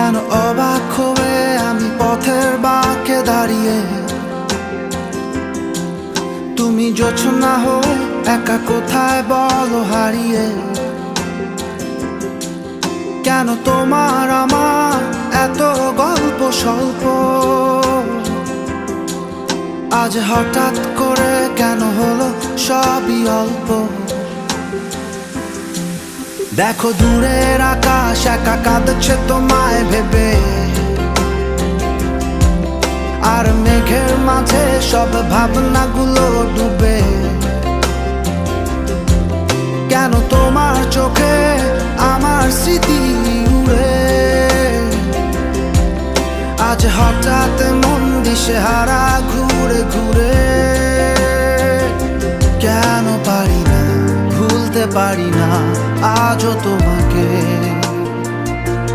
কেন অবাক হয়ে আমি পথের বাঁকে দাঁড়িয়ে, তুমি জোছনা হয়ে একা কোথায় বলো হারিয়ে। কেন তোমার আমার এত গল্প স্বল্প, আজ হঠাৎ করে কেন হলো সবই অল্প। দেখো দূরের আকাশ একা কাঁদছে তোমায় ভেবে, আর মেঘের মাঝে সব ভাবনাগুলো ডুবে। কেন তোমার চোখে আমার স্মৃতি উড়ে, আজ হঠাৎ মন দিশেহারা ঘুরে ঘুরে। কেন পারি না, ভুলতে পারি না আজও তোমাকে।